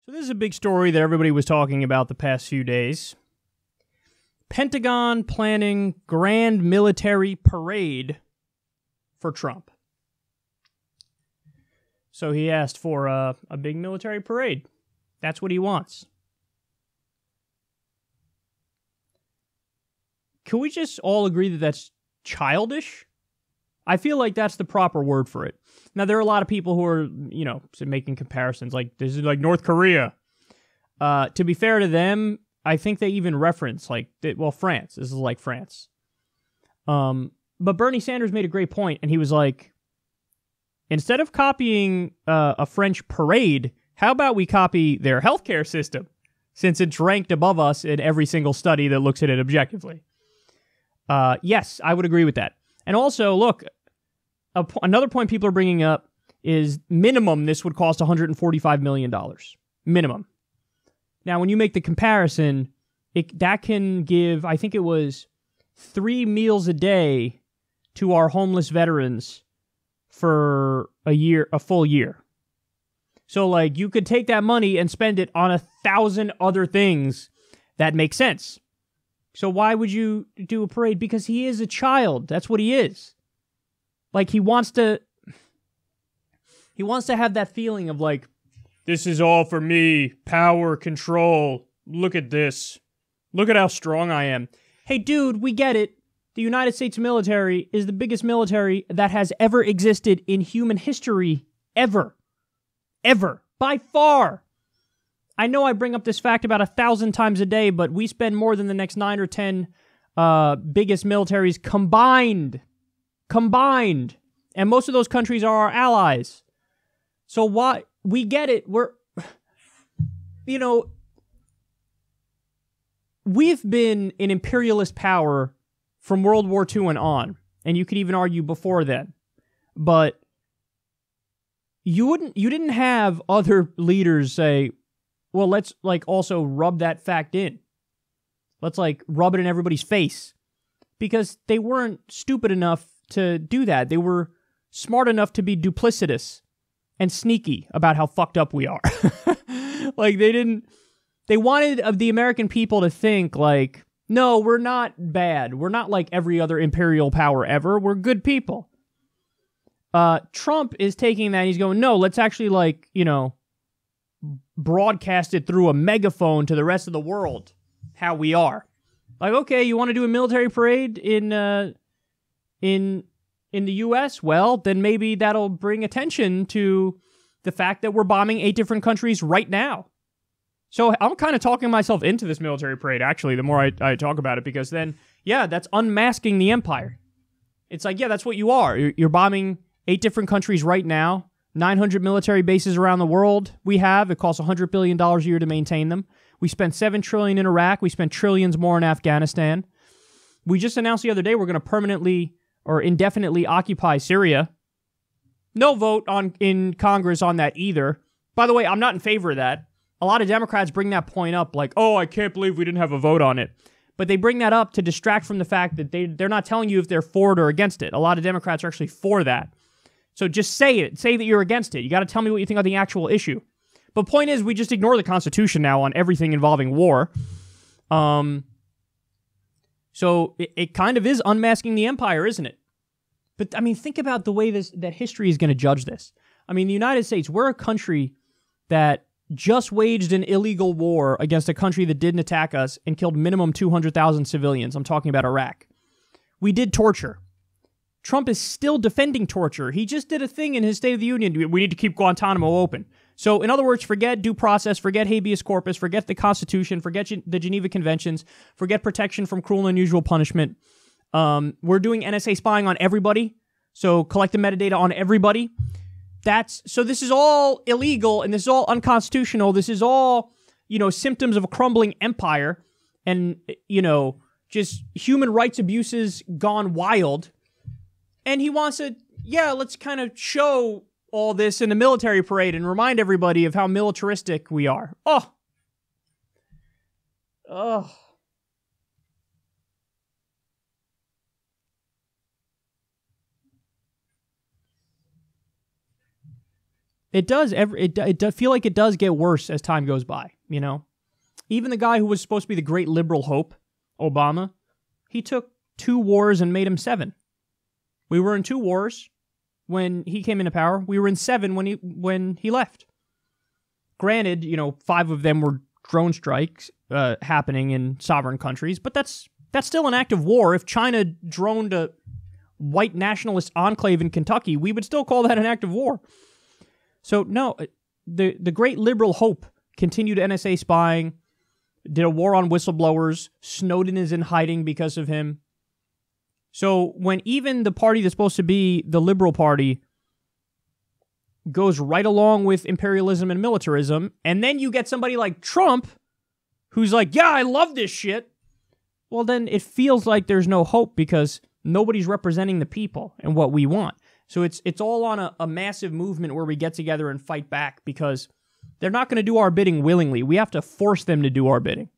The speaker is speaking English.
So this is a big story that everybody was talking about the past few days. Pentagon planning grand military parade for Trump. So he asked for a big military parade. That's what he wants. Can we just all agree that that's childish? I feel like that's the proper word for it. Now, there are a lot of people who are, making comparisons. Like, this is like North Korea. To be fair to them, I think they even reference, France. This is like France. But Bernie Sanders made a great point, and he was like, instead of copying a French parade, how about we copy their healthcare system, since it's ranked above us in every single study that looks at it objectively? Yes, I would agree with that. And also, look, another point people are bringing up is minimum this would cost $145 million. Minimum. Now, when you make the comparison, that can give, I think it was 3 meals a day to our homeless veterans for a full year. So, you could take that money and spend it on 1,000 other things that make sense. So why would you do a parade? Because he is a child. That's what he is. He wants to have that feeling of this is all for me, power, control. Look at this. Look at how strong I am. Hey, dude, we get it. The United States military is the biggest military that has ever existed in human history. Ever. Ever. By far. I know I bring up this fact about 1,000 times a day, but we spend more than the next 9 or 10 biggest militaries combined. Combined. And most of those countries are our allies. So why? We get it. We've been an imperialist power from World War II and on. And you could even argue before then. But you didn't have other leaders say, well, let's also rub that fact in. Let's rub it in everybody's face. Because they weren't stupid enough to do that. They were smart enough to be duplicitous and sneaky about how fucked up we are. They wanted of the American people to think no, we're not bad. We're not like every other imperial power ever. We're good people. Trump is taking that and he's going, no, let's actually broadcast it through a megaphone to the rest of the world how we are. Okay, you want to do a military parade in the U.S.? Well, then maybe that'll bring attention to the fact that we're bombing 8 different countries right now. So I'm kind of talking myself into this military parade, actually, the more I talk about it, because then, yeah, that's unmasking the empire. It's that's what you are. You're bombing 8 different countries right now. 900 military bases around the world we have. It costs $100 billion a year to maintain them. We spent $7 trillion in Iraq. We spent trillions more in Afghanistan. We just announced the other day we're going to permanently or indefinitely occupy Syria. No vote in Congress on that either. By the way, I'm not in favor of that. A lot of Democrats bring that point up oh, I can't believe we didn't have a vote on it. But they bring that up to distract from the fact that they're not telling you if they're for it or against it. A lot of Democrats are actually for that. So just say it. Say that you're against it. You got to tell me what you think on the actual issue. But point is, we just ignore the Constitution now on everything involving war. So it kind of is unmasking the empire, isn't it? But, think about the way that history is going to judge this. The United States, we're a country that just waged an illegal war against a country that didn't attack us and killed minimum 200,000 civilians. I'm talking about Iraq. We did torture. Trump is still defending torture. He just did a thing in his State of the Union. We need to keep Guantanamo open. So, in other words, forget due process, forget habeas corpus, forget the Constitution, forget the Geneva Conventions, forget protection from cruel and unusual punishment. We're doing NSA spying on everybody, so collect the metadata on everybody. So this is all illegal, and this is all unconstitutional. This is all, symptoms of a crumbling empire, and, just human rights abuses gone wild. And he wants to, let's kind of show all this in the military parade and remind everybody of how militaristic we are. Oh. It does. It does feel like it does get worse as time goes by, you know? Even the guy who was supposed to be the great liberal hope, Obama, he took 2 wars and made them 7. We were in 2 wars when he came into power. We were in 7 when he left. Granted, you know, 5 of them were drone strikes happening in sovereign countries, but that's still an act of war. If China droned a white nationalist enclave in Kentucky, we would still call that an act of war. So no, the great liberal hope continued NSA spying, did a war on whistleblowers. Snowden is in hiding because of him. So when even the party that's supposed to be the liberal party goes right along with imperialism and militarism, and then you get somebody like Trump who's like, yeah, I love this shit, well, then it feels like there's no hope because nobody's representing the people and what we want. So it's all on a massive movement where we get together and fight back because they're not going to do our bidding willingly. We have to force them to do our bidding.